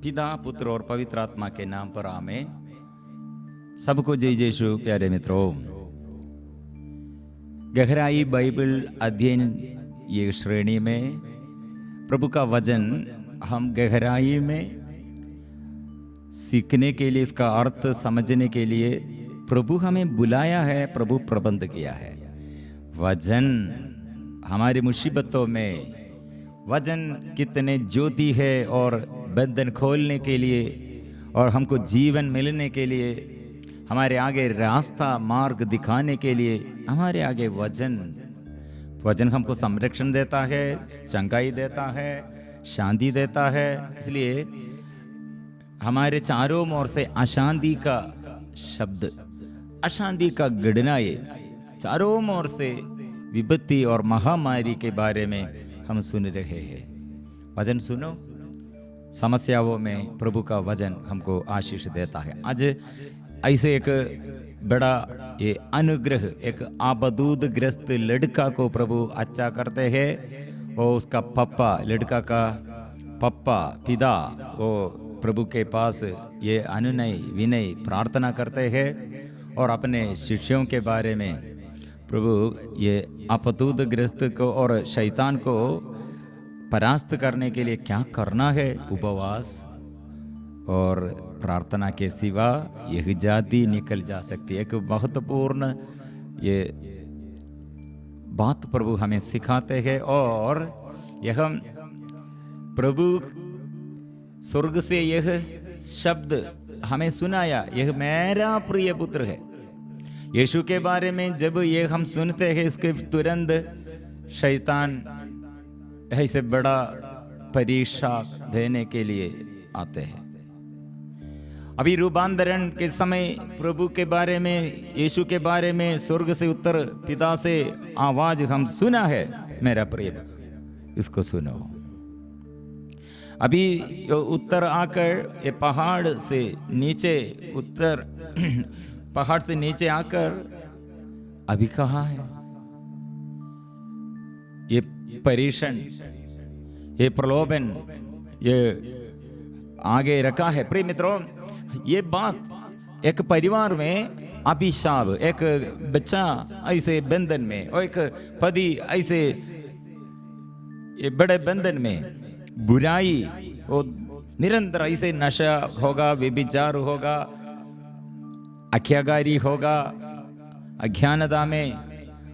पिता पुत्र और पवित्र आत्मा के नाम पर आमीन। सबको जय यीशु। प्यारे मित्रों, गहराई बाइबल अध्ययन ये श्रेणी में प्रभु का वचन हम गहराई में सीखने के लिए, इसका अर्थ समझने के लिए प्रभु हमें बुलाया है, प्रभु प्रबंध किया है। वचन हमारी मुसीबतों में वचन कितने ज्योति है और बंधन खोलने के लिए और हमको जीवन मिलने के लिए, हमारे आगे रास्ता मार्ग दिखाने के लिए हमारे आगे वचन हमको संरक्षण देता है, चंगाई देता है, शांति देता है। इसलिए हमारे चारों ओर से अशांति का शब्द, अशांति का गड़ना, ये चारों ओर से विपत्ति और महामारी के बारे में हम सुन रहे हैं। वचन सुनो, समस्याओं में प्रभु का वचन हमको आशीष देता है। आज ऐसे एक बड़ा ये अनुग्रह, एक आबदूदग्रस्त लड़का को प्रभु अच्छा करते हैं। और उसका पप्पा, लड़का का पप्पा, पिता, वो प्रभु के पास ये अनुनय विनय प्रार्थना करते हैं और अपने शिष्यों के बारे में प्रभु ये आपदूदग्रस्त को और शैतान को परास्त करने के लिए क्या करना है, उपवास और प्रार्थना के सिवा यह जाति निकल जा सकती है। एक महत्वपूर्ण ये बात प्रभु हमें सिखाते हैं। और यह प्रभु स्वर्ग से यह शब्द हमें सुनाया, यह मेरा प्रिय पुत्र है। यीशु के बारे में जब ये हम सुनते हैं, इसके तुरंत शैतान ऐसे बड़ा परीक्षा देने के लिए आते हैं। अभी रूपांतरण के समय प्रभु के बारे में, यीशु के बारे में स्वर्ग से उत्तर पिता से आवाज हम सुना है, मेरा प्रिय, इसको सुनो। अभी उत्तर आकर ये पहाड़ से नीचे, उत्तर पहाड़ से नीचे आकर अभी कहाँ है? ये परीक्षण, ये प्रलोभन, ये आगे रखा है। प्रिय मित्रों, ये बात एक परिवार में अभिशाप, एक बच्चा ऐसे बंधन में और एक पति ऐसे ये बड़े बंधन में, बुराई और निरंतर ऐसे नशा होगा, व्यभिचार होगा, आज्ञाकारी होगा, अज्ञानता में,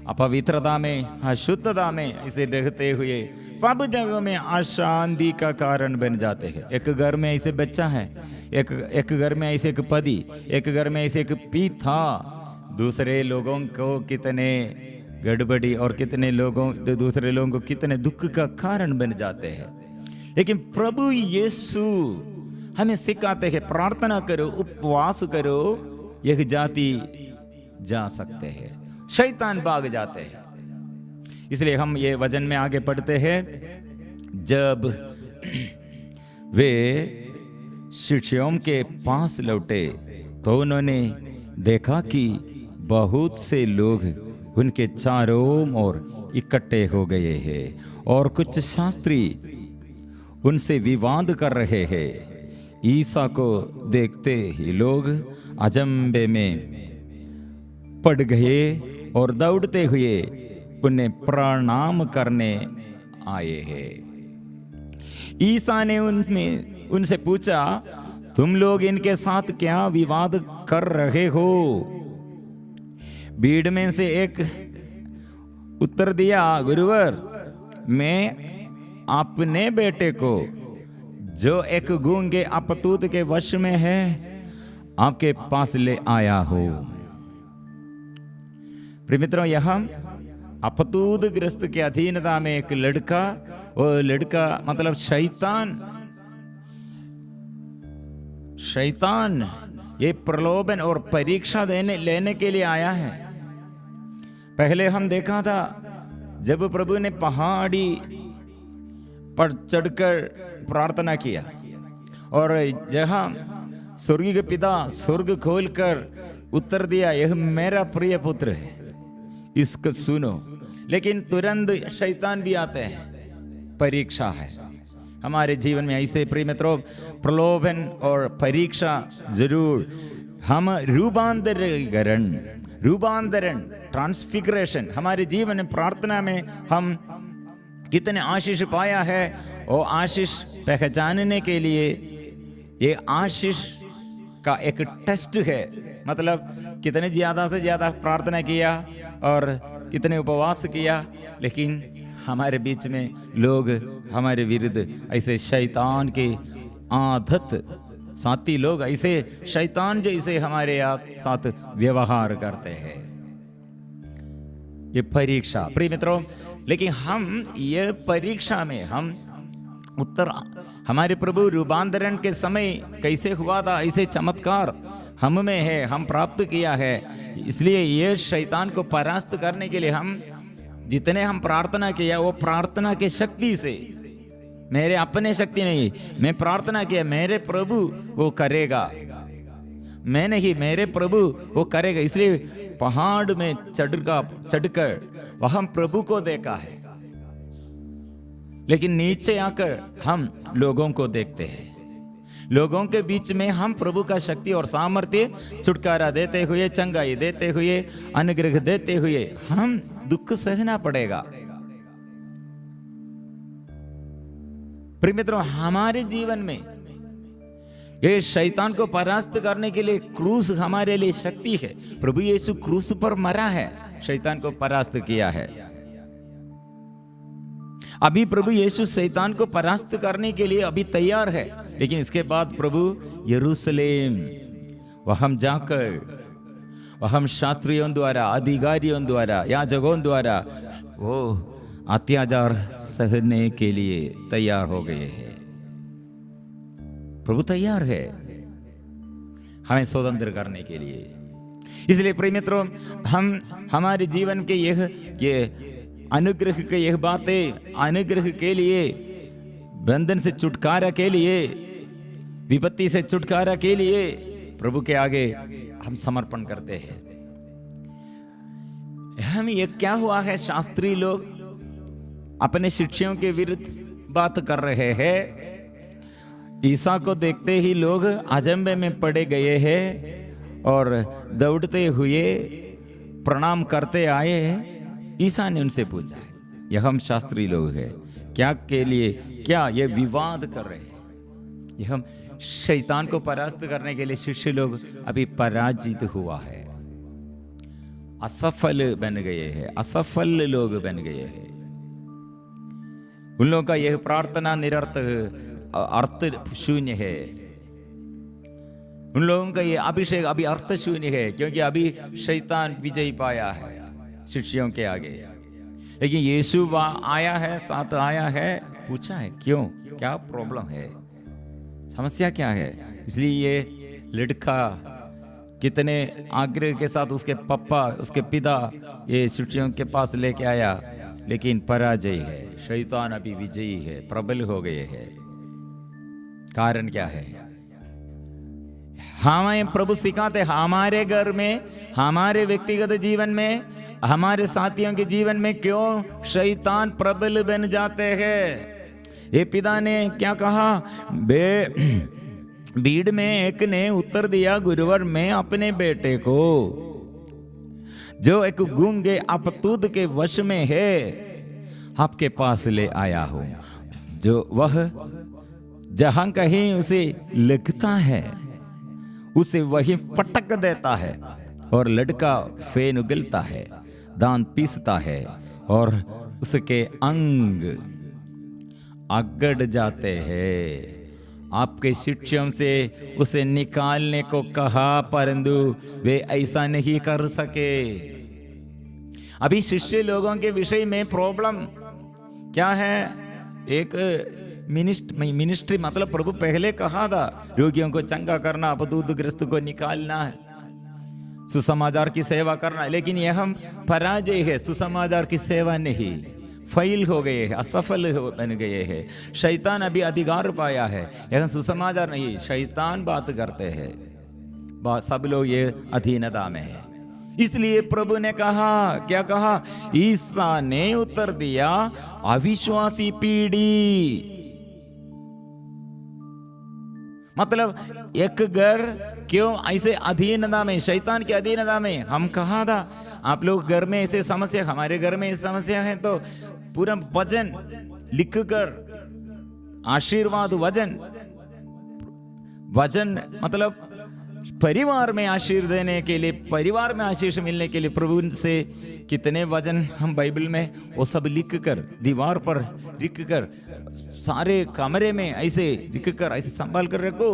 अपवित्रता में, अशुद्धता में ऐसे रहते हुए सब जगह में अशांति का कारण बन जाते हैं। एक घर में ऐसे बच्चा है, एक घर में ऐसे एक पति, एक घर में ऐसे एक पिता, दूसरे लोगों को कितने गड़बड़ी और कितने लोगों, दूसरे लोगों को कितने दुख का कारण बन जाते हैं। लेकिन प्रभु यीशु हमें सिखाते हैं, प्रार्थना करो, उपवास करो, यह जाति जा सकते हैं, शैतान भाग जाते हैं। इसलिए हम ये वचन में आगे पढ़ते हैं। जब वे शिष्यों के पास लौटे तो उन्होंने देखा कि बहुत से लोग उनके चारों ओर इकट्ठे हो गए हैं और कुछ शास्त्री उनसे विवाद कर रहे हैं। ईसा को देखते ही लोग अचंभे में पड़ गए और दौड़ते हुए उन्हें प्रणाम करने आए हैं। ईसा ने उनसे पूछा, तुम लोग इनके साथ क्या विवाद कर रहे हो? भीड़ में से एक उत्तर दिया, गुरुवर, मैं अपने बेटे को, जो एक गूंगे अपतूत के वश में है, आपके पास ले आया हो। प्रिय मित्रों, यहाँ अपतूदग्रस्त के अधीनता में एक लड़का, वो लड़का मतलब शैतान ये प्रलोभन और परीक्षा लेने के लिए आया है। पहले हम देखा था जब प्रभु ने पहाड़ी पर चढ़कर प्रार्थना किया और जहां स्वर्गीय पिता स्वर्ग खोलकर उत्तर दिया, यह मेरा प्रिय पुत्र है, इसको सुनो। लेकिन तुरंत शैतान भी आते हैं, परीक्षा है, हमारे जीवन में ऐसे प्रिय मित्रों प्रलोभन और परीक्षा जरूर, हम रूपांतरण ट्रांसफिगरेशन हमारे जीवन में, प्रार्थना में हम कितने आशीष पाया है, और आशीष पहचानने के लिए ये आशीष का एक टेस्ट है। मतलब कितने ज्यादा से ज्यादा प्रार्थना किया और कितने उपवास किया, लेकिन हमारे बीच में लोग हमारे विरुद्ध ऐसे शैतान के आदत साथी लोग ऐसे शैतान जैसे हमारे साथ व्यवहार करते हैं। ये परीक्षा प्रिय मित्रों, लेकिन हम ये परीक्षा में हम उत्तर, हमारे प्रभु रूपांतरण के समय कैसे हुआ था, ऐसे चमत्कार हम में है, हम प्राप्त किया है। इसलिए ये शैतान को परास्त करने के लिए हम जितने हम प्रार्थना किया, वो प्रार्थना के शक्ति से, मेरे अपने शक्ति नहीं, मैं प्रार्थना किया मेरे प्रभु वो करेगा, मैं नहीं, मेरे प्रभु वो करेगा। इसलिए पहाड़ में चढ़कर वहां प्रभु को देखा है, लेकिन नीचे आकर हम लोगों को देखते हैं। लोगों के बीच में हम प्रभु का शक्ति और सामर्थ्य, छुटकारा देते हुए, चंगाई देते हुए, अनुग्रह देते हुए हम दुख सहना पड़ेगा। प्रिय मित्रों, हमारे जीवन में ये शैतान को परास्त करने के लिए क्रूस हमारे लिए शक्ति है। प्रभु यीशु क्रूस पर मरा है, शैतान को परास्त किया है। अभी प्रभु यीशु शैतान को परास्त करने के लिए अभी तैयार है, लेकिन इसके बाद प्रभु यरूशलेम वहां जाकर वहां शास्त्रियों द्वारा, अधिकारियों द्वारा, याजकों द्वारा वो अत्याचार सहने के लिए तैयार हो गए हैं। प्रभु तैयार है हमें स्वतंत्र करने के लिए। इसलिए प्रिय मित्रों, हम हमारे जीवन के ये अनुग्रह के यह बातें, अनुग्रह के लिए, बंधन से छुटकारा के लिए, विपत्ति से छुटकारा के लिए प्रभु के आगे हम समर्पण करते हैं। हम ये क्या हुआ है, शास्त्री लोग अपने शिष्यों के विरुद्ध बात कर रहे हैं। ईसा को देखते ही लोग अचंभे में पड़े गए हैं और दौड़ते हुए प्रणाम करते आए हैं। ईसा ने उनसे पूछा, यह हम शास्त्री लोग हैं, क्या के लिए, क्या ये विवाद कर रहे हैं? यह हम शैतान को परास्त करने के लिए शिष्य लोग अभी पराजित हुआ है, असफल बन गए हैं, असफल लोग बन गए हैं। उन लोगों का यह प्रार्थना निरर्थक, अर्थ शून्य है। उन लोगों का यह अभिषेक अभी अर्थ शून्य है, क्योंकि अभी शैतान विजय पाया है शिष्यों के आगे। लेकिन यीशु आया है, साथ आया है, पूछा है क्यों, क्या प्रॉब्लम है, समस्या क्या है। इसलिए ये लड़का कितने आग्रह के साथ उसके पापा, उसके पिता ये शिष्यों के पास लेके आया, लेकिन पराजय है। शैतान अभी विजयी है, प्रबल हो गए हैं। कारण क्या है? हमें प्रभु सिखाते, हमारे घर में, हमारे व्यक्तिगत जीवन में, हमारे साथियों के जीवन में क्यों शैतान प्रबल बन जाते हैं। ये पिता ने क्या कहा, भीड़ में एक ने उत्तर दिया, गुरुवर मैं अपने बेटे को जो एक गूंगे अपतूत के वश में है आपके पास ले आया हूं, जो वह जहां कहीं उसे लगता है उसे वही फटक देता है, और लड़का फेन उगलता है, दांत पीसता है और उसके अंग अगड़ जाते हैं। आपके शिष्यों से उसे निकालने को कहा, परंतु वे ऐसा नहीं कर सके। अभी शिष्य लोगों के विषय में प्रॉब्लम क्या है? एक मिनिस्ट्री, मतलब प्रभु पहले कहा था रोगियों को चंगा करना, अपदूतग्रस्त को निकालना है, सुसमाचार की सेवा करना, लेकिन यह हम पराजय है, सुसमाचार की सेवा नहीं, फेल हो गए हैं, असफल बन गए हैं। शैतान अभी अधिकार पाया है, यह सुसमाचार नहीं, शैतान बात करते हैं, सब लोग ये अधीनता में है। इसलिए प्रभु ने कहा, क्या कहा? ईसा ने उत्तर दिया, अविश्वासी पीढ़ी, मतलब एक घर क्यों ऐसे अधीनता में, शैतान की अधीनता में। हम कहा था आप लोग घर में ऐसे समस्या, हमारे घर में ऐसी समस्या है तो पूरा वचन लिख कर, आशीर्वाद वचन, वचन मतलब परिवार में आशीर्वाद देने के लिए, परिवार में आशीष मिलने के लिए प्रभु से कितने वचन हम बाइबल में वो सब लिख कर, दीवार पर लिख कर, सारे कमरे में ऐसे लिख कर ऐसे संभाल कर रखो।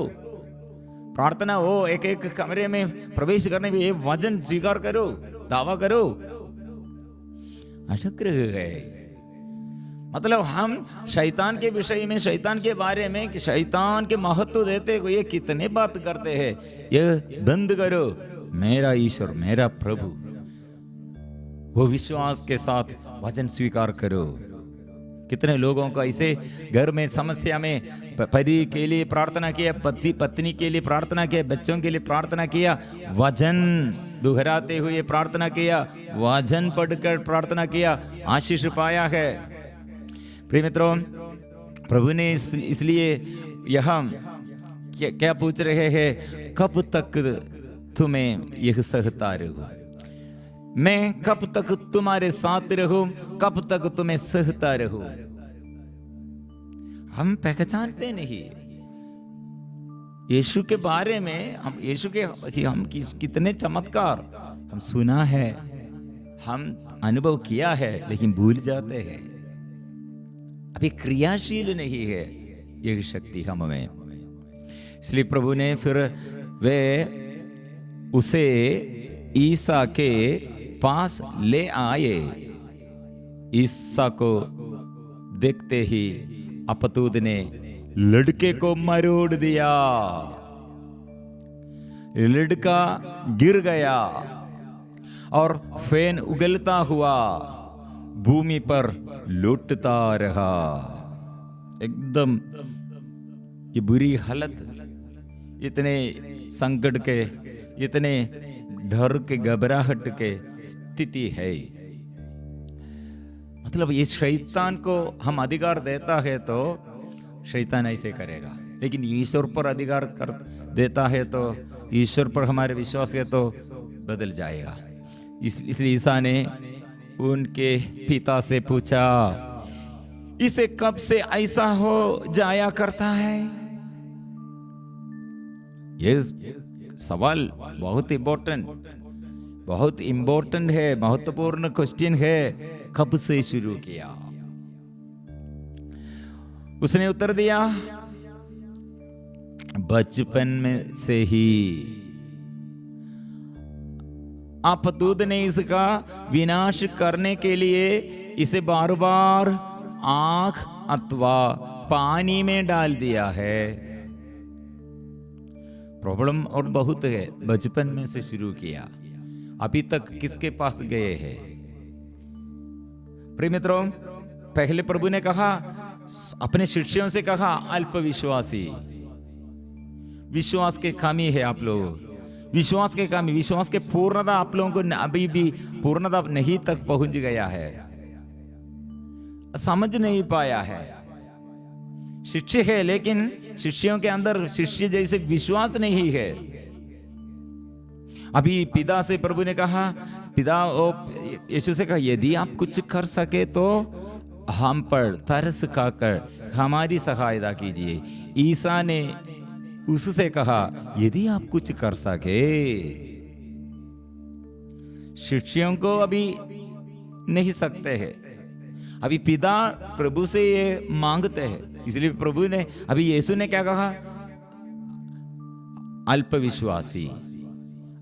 प्रार्थना हो, एक एक कमरे में प्रवेश करने में ये वचन स्वीकार करो, दावा करो। अटक गए मतलब हम शैतान के विषय में, शैतान के बारे में, कि शैतान के महत्व देते हुए कितने बात करते हैं। ये बंद करो, मेरा ईश्वर, मेरा प्रभु, वो विश्वास के साथ वचन स्वीकार करो। कितने लोगों को ऐसे घर में समस्या में पति के लिए प्रार्थना किया, पति पत्नी के लिए प्रार्थना किया, बच्चों के लिए प्रार्थना किया, वचन दोहराते हुए प्रार्थना किया, वचन पढ़कर प्रार्थना किया, आशीष पाया है। प्रिय मित्रों, प्रभु ने इसलिए यहाँ क्या पूछ रहे हैं, कब तक तुम्हें यह सहता रहूं, मैं कब तक तुम्हारे साथ रहूं, कब तक तुम्हें सहता रहूं। हम पहचानते नहीं यीशु के बारे में, हम यीशु के हम कितने चमत्कार हम सुना है, हम अनुभव किया है, लेकिन भूल जाते हैं। अभी क्रियाशील नहीं है यह शक्ति हम में। इसलिए प्रभु ने फिर वे उसे ईसा के पास ले आए। ईसा को देखते ही अपतूत ने लड़के को मरोड़ दिया, लड़का गिर गया और फेन उगलता हुआ भूमि पर लौटता रहा। एकदम ये बुरी हालत, इतने संकट के, इतने डर के, घबराहट के स्थिति है। मतलब ये शैतान को हम अधिकार देता है तो शैतान ऐसे करेगा, लेकिन ईश्वर पर अधिकार कर देता है तो, ईश्वर पर हमारे विश्वास है तो बदल जाएगा। इसलिए ईसा ने उनके पिता से पूछा, इसे कब से ऐसा हो जाया करता है? ये सवाल बहुत इम्पोर्टेंट है, महत्वपूर्ण क्वेश्चन है। कब से शुरू किया? उसने उत्तर दिया, बचपन में से ही। अपतूत ने इसका विनाश करने के लिए इसे बार बार आग अथवा पानी में डाल दिया है। प्रॉब्लम और बहुत है, बचपन में से शुरू किया, अभी तक किसके पास गए हैं? प्रिय मित्रों, पहले प्रभु ने कहा, अपने शिष्यों से कहा, अल्पविश्वासी, विश्वास के कमी है आप लोगों, विश्वास के कमी, विश्वास के पूर्णता आप लोगों को अभी भी पूर्णता नहीं तक पहुंच गया है, समझ नहीं पाया है। शिष्य है लेकिन शिष्यों के अंदर शिष्य जैसे विश्वास नहीं है। अभी पिता से प्रभु ने कहा, पिता यीशु से कहा, यदि आप कुछ कर सके तो हम पर तरस खाकर हमारी सहायता कीजिए। ईसा ने उससे कहा, यदि आप कुछ कर सके। शिष्यों को अभी नहीं सकते हैं, अभी पिता प्रभु से ये मांगते हैं। इसलिए प्रभु ने, अभी यीशु ने क्या कहा, अल्पविश्वासी,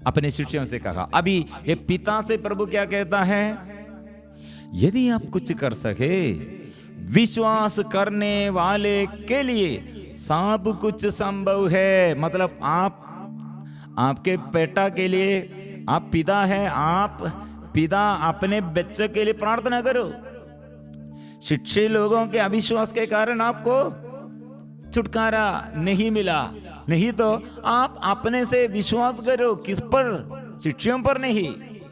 अपने शिष्यों से कहा। अभी ये पिता से प्रभु क्या कहता है, यदि आप कुछ कर सके, विश्वास करने वाले के लिए सब कुछ संभव है। मतलब आपके बेटा के लिए, आप पिता हैं, आप पिता अपने बच्चे के लिए प्रार्थना करो। शिक्षित लोगों के अविश्वास के कारण आपको छुटकारा नहीं मिला, नहीं तो आप अपने से विश्वास करो। किस पर? शिष्यों पर नहीं।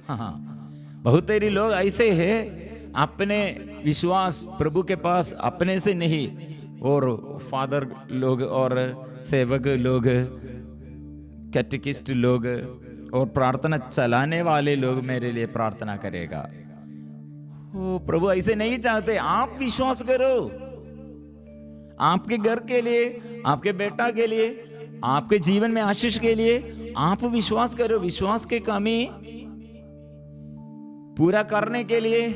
हाँ, बहुत सारे लोग ऐसे हैं, अपने विश्वास प्रभु के पास अपने से नहीं, और फादर लोग और सेवक लोग, कैटेकिस्ट लोग और प्रार्थना चलाने वाले लोग मेरे लिए प्रार्थना करेगा। ओ प्रभु ऐसे नहीं चाहते। आप विश्वास करो, आपके घर के लिए, आपके बेटा के लिए, आपके जीवन में आशीष के लिए आप विश्वास करो। विश्वास की कमी पूरा करने के लिए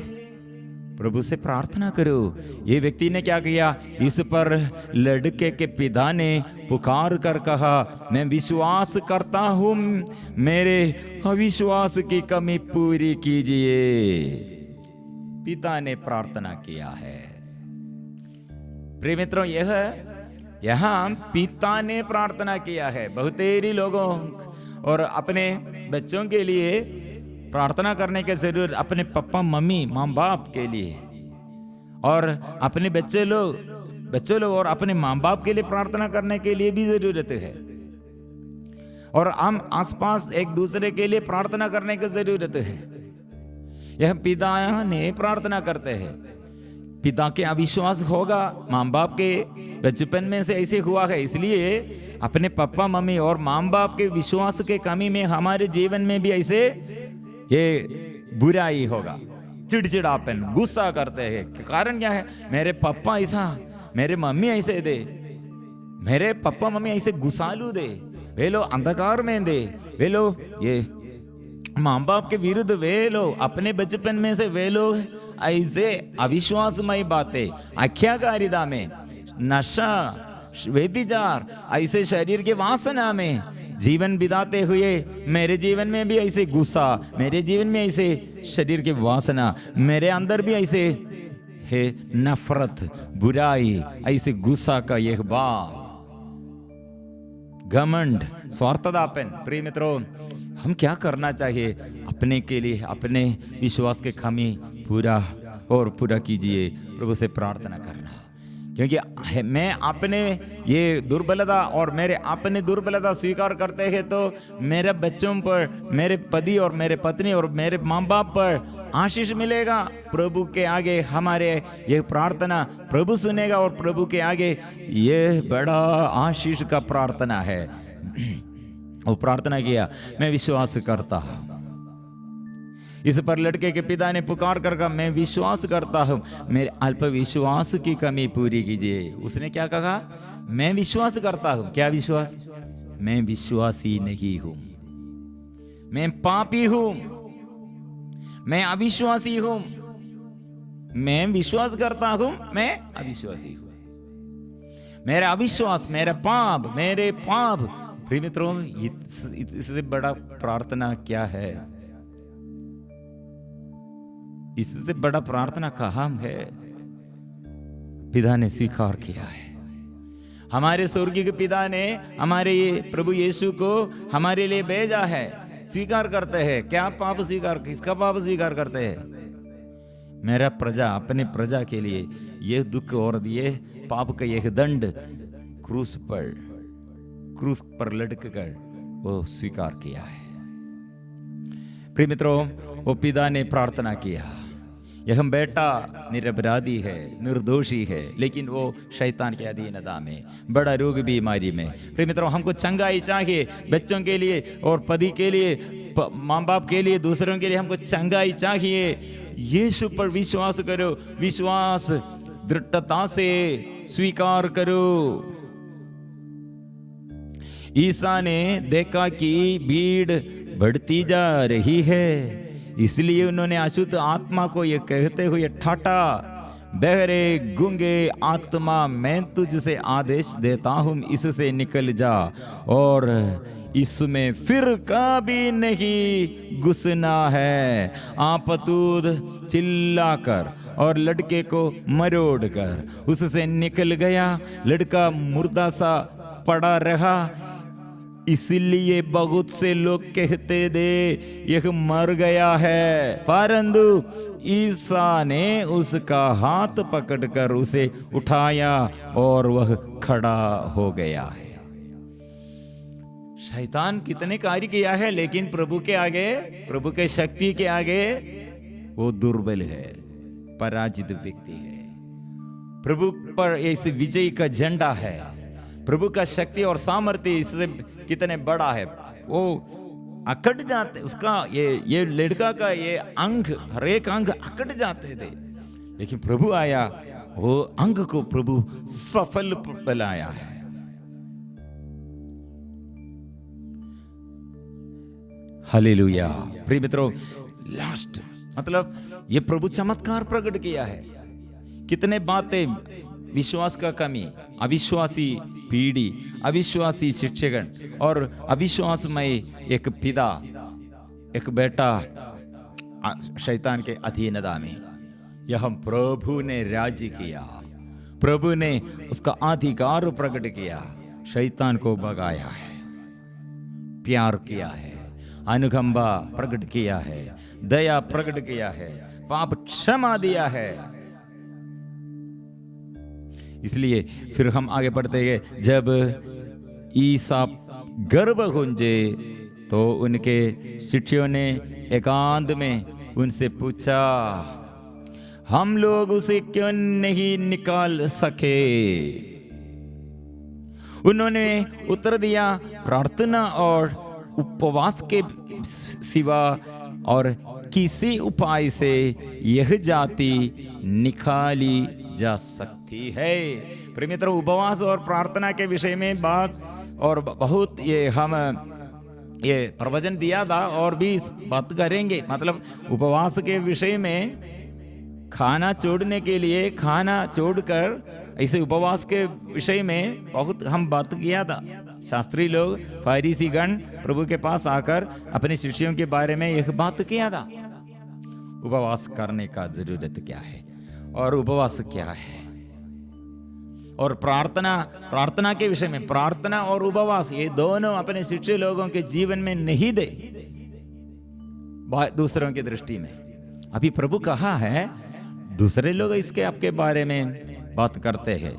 प्रभु से प्रार्थना करो। ये व्यक्ति ने क्या किया? इस पर लड़के के पिता ने पुकार कर कहा, मैं विश्वास करता हूं, मेरे अविश्वास की कमी पूरी कीजिए। पिता ने प्रार्थना किया है। प्रिय मित्रों, यहां पिता ने प्रार्थना किया है। बहुतेरी लोगों और अपने बच्चों के लिए प्रार्थना करने की जरूरत, अपने पापा मम्मी माँ बाप के लिए, और अपने बच्चे लोग और अपने माँ बाप के लिए प्रार्थना करने के लिए भी जरूरत है। और हम आसपास एक दूसरे के लिए प्रार्थना करने की जरूरत है। यह पिता ने प्रार्थना करते हैं। पिता के अविश्वास होगा, माँ बाप के बचपन में से ऐसे हुआ है, इसलिए अपने पापा मम्मी और माँ बाप के विश्वास के कमी में हमारे जीवन में भी ऐसे ये बुराई होगा, चिड़चिड़ापन, गुस्सा करते हैं। कारण क्या है? मेरे पापा ऐसा, मेरे मम्मी ऐसे दे, मेरे पापा मम्मी ऐसे गुस्सालू दे, वे लोग अंधकार में दे, वे लोग ये माँ बाप के विरुद्ध, वे लोग अपने बचपन में से वे लोग ऐसे अविश्वासमय बातें, आख्याकारिता में, नशा, व्यभिचार, ऐसे शरीर के वासना में जीवन बिताते हुए मेरे जीवन में भी ऐसे गुस्सा, मेरे जीवन में ऐसे शरीर के वासना, मेरे अंदर भी ऐसे है नफरत, बुराई, ऐसे गुस्सा का यह भाव, घमंड, स्वार्थतापन। प्रिय मित्रों, हम क्या करना चाहिए? अपने के लिए अपने विश्वास के खामी पूरा कीजिए, प्रभु से प्रार्थना करना। क्योंकि मैं अपने ये दुर्बलता और मेरे अपने दुर्बलता स्वीकार करते हैं तो मेरे बच्चों पर, मेरे पति और मेरे पत्नी और मेरे माँ बाप पर आशीष मिलेगा। प्रभु के आगे हमारे ये प्रार्थना प्रभु सुनेगा और प्रभु के आगे ये बड़ा आशीष का प्रार्थना है। वो प्रार्थना किया, मैं विश्वास करता हूँ। इस पर लड़के के पिता ने पुकार कर कहा, मैं विश्वास करता हूं, मेरे अल्प विश्वास की कमी पूरी कीजिए। उसने क्या कहा? मैं विश्वास करता हूं। क्या विश्वास? मैं विश्वासी नहीं हूं, मैं पापी हूं, मैं अविश्वासी हूं। मैं विश्वास करता हूं, मैं अविश्वासी हूं। मेरा अविश्वास, मेरे पाप। प्रिय मित्रों, इससे बड़ा प्रार्थना क्या है? इससे बड़ा प्रार्थना कहाँ है? पिता ने स्वीकार किया है। हमारे स्वर्गीय पिता ने हमारे प्रभु यीशु को हमारे लिए भेजा है। स्वीकार करते हैं। क्या पाप स्वीकार, किसका पाप स्वीकार करते हैं? मेरा प्रजा, अपने प्रजा के लिए यह दुख और ये पाप का यह दंड क्रूस पर लटक कर वो स्वीकार किया है। प्रिय मित्रों, वो पिता ने प्रार्थना किया। यह बेटा निरपराधी है, निर्दोषी है, लेकिन वो शैतान के अधीनता में, बड़ा रोग बीमारी में। प्रिय मित्रों, हमको चंगाई चाहिए बच्चों के लिए और पति के लिए, माँ बाप के लिए, दूसरों के लिए हमको चंगाई चाहिए। यीशु पर विश्वास करो, विश्वास दृढ़ता से स्वीकार करो। ईसा ने देखा कि भीड़ बढ़ती जा रही है, इसलिए उन्होंने अशुद्ध आत्मा को यह कहते हुए ठाटा, बहरे गूंगे आत्मा, मैं तुझसे आदेश देता हूं, इससे निकल जा और इसमें फिर कभी नहीं घुसना है। आपतूद चिल्लाकर और लड़के को मरोड़ कर उससे निकल गया। लड़का मुर्दा सा पड़ा रहा, इसलिए बहुत से लोग कहते थे यह मर गया है, परंतु ईसा ने उसका हाथ पकड़कर उसे उठाया और वह खड़ा हो गया है। शैतान कितने कार्य किया है, लेकिन प्रभु के आगे, प्रभु के शक्ति के आगे वो दुर्बल है, पराजित व्यक्ति है। प्रभु पर इस विजय का झंडा है, प्रभु का शक्ति और सामर्थ्य इससे कितने बड़ा है। वो अकड़ जाते, उसका ये लड़का का ये अंग, हर एक अंग अकड़ जाते थे, लेकिन प्रभु आया, वो अंग को प्रभु सफल बनाया है। हालेलुया। प्रिय मित्रों, लास्ट मतलब ये प्रभु चमत्कार प्रकट किया है। कितने बातें, विश्वास का कमी, अविश्वासी पीढ़ी, अविश्वासी शिक्षकगण और अविश्वासमय एक पिता, एक बेटा शैतान के अधीनता में, यह प्रभु ने राज्य किया, प्रभु ने उसका अधिकार प्रकट किया, शैतान को भगाया है, प्यार किया है, अनुकंपा प्रकट किया है, दया प्रकट किया है, पाप क्षमा दिया है। इसलिए फिर हम आगे बढ़ते हैं। जब ईसा गर्भ गुंजे तो उनके शिष्यों ने एकांत में उनसे पूछा, हम लोग उसे क्यों नहीं निकाल सके? उन्होंने उत्तर दिया, प्रार्थना और उपवास के सिवा और किसी उपाय से यह जाति निकाली जा सकती है। प्रिय मित्रों, उपवास और प्रार्थना के विषय में बात और बहुत ये प्रवचन दिया था और भी इस बात करेंगे। मतलब उपवास के विषय में खाना छोड़ने के लिए, खाना छोड़कर ऐसे उपवास के विषय में बहुत हम बात किया था। शास्त्री लोग, फरीसी गण प्रभु के पास आकर अपने शिष्यों के बारे में यह बात किया था, उपवास करने का जरूरत क्या है और उपवास क्या है। और प्रार्थना के विषय में, प्रार्थना और उपवास ये दोनों अपने शिष्य लोगों के जीवन में नहीं दे, दूसरों की दृष्टि में। अभी प्रभु कहा है, दूसरे लोग इसके आपके बारे में बात करते हैं,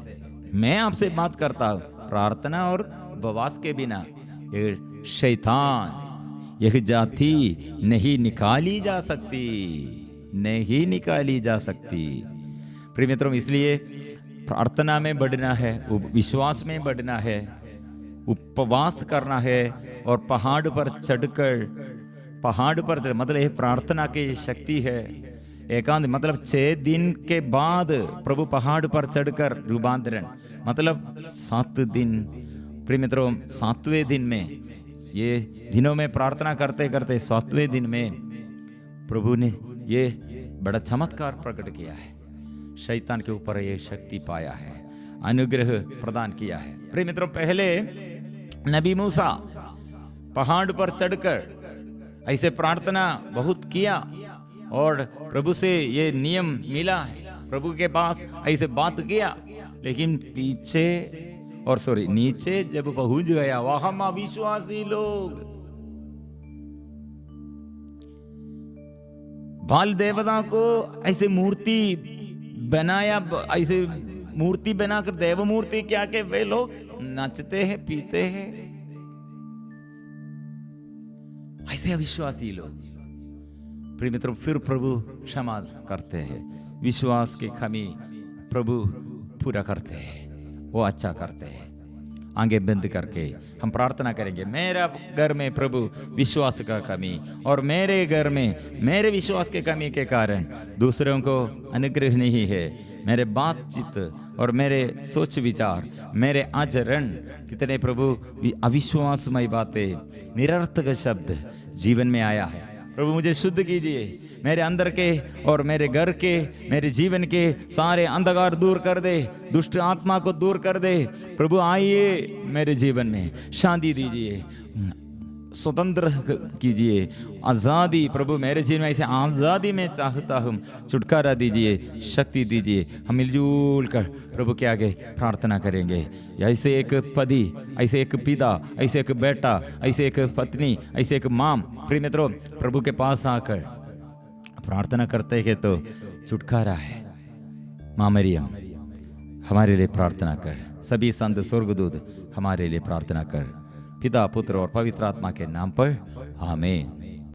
मैं आपसे बात करता हूं, प्रार्थना और उपवास के बिना ये शैतान, यह जाति नहीं निकाली जा सकती, नहीं निकाली जा सकती। प्रिय मित्रों, इसलिए प्रार्थना में बढ़ना है, विश्वास में बढ़ना है, उपवास करना है और पहाड़ पर चढ़कर मतलब यह प्रार्थना की शक्ति है। एकांत मतलब 6 दिन के बाद प्रभु पहाड़ पर चढ़कर रूपांतरण, मतलब 7 दिन। प्रिय मित्रों, 7वें दिन में, ये दिनों में प्रार्थना करते करते 7वें दिन में प्रभु ने ये बड़ा चमत्कार प्रकट किया है, शैतान के ऊपर ये शक्ति पाया है, अनुग्रह प्रदान किया है। प्रिय मित्रों, पहले नबी मूसा पहाड़ पर चढ़कर ऐसे प्रार्थना बहुत किया और प्रभु से ये नियम मिला है, प्रभु के पास ऐसे बात किया, लेकिन नीचे जब पहुंच गया, वहां अविश्वासी लोग बाल देवता को ऐसे मूर्ति बनाया, ऐसे मूर्ति बनाकर देव मूर्ति क्या के वे लोग नाचते हैं, पीते हैं, ऐसे अविश्वासी लोग। प्रिय मित्रों, फिर प्रभु क्षमा करते हैं, विश्वास की कमी प्रभु पूरा करते हैं, वो अच्छा करते हैं। आंखें बंद करके हम प्रार्थना करेंगे, मेरा घर में प्रभु विश्वास का कमी और मेरे घर में मेरे विश्वास के कमी के कारण दूसरों को अनुग्रह नहीं है, मेरे बातचीत और मेरे सोच विचार, मेरे आचरण, कितने प्रभु अविश्वासमय बातें, निरर्थक शब्द जीवन में आया है। प्रभु मुझे शुद्ध कीजिए, मेरे अंदर के और मेरे घर के, मेरे जीवन के सारे अंधकार दूर कर दे, दुष्ट आत्मा को दूर कर दे। प्रभु आइए मेरे जीवन में, शांति दीजिए, स्वतंत्र कीजिए, आज़ादी। प्रभु मेरे जीवन में ऐसे आज़ादी में चाहता हूँ, छुटकारा दीजिए, शक्ति दीजिए। हम मिलजुल कर प्रभु के आगे प्रार्थना करेंगे। ऐसे एक पति, ऐसे एक पिता, ऐसे एक बेटा, ऐसे एक पत्नी, ऐसे एक माँ, प्रिय मित्रों, प्रभु के पास आकर प्रार्थना करते हैं तो छुटकारा है। माँ मरियम हमारे लिए प्रार्थना कर, सभी संत स्वर्गदूत हमारे लिए प्रार्थना कर, पिता, पुत्र और पवित्र आत्मा के नाम पर आमीन।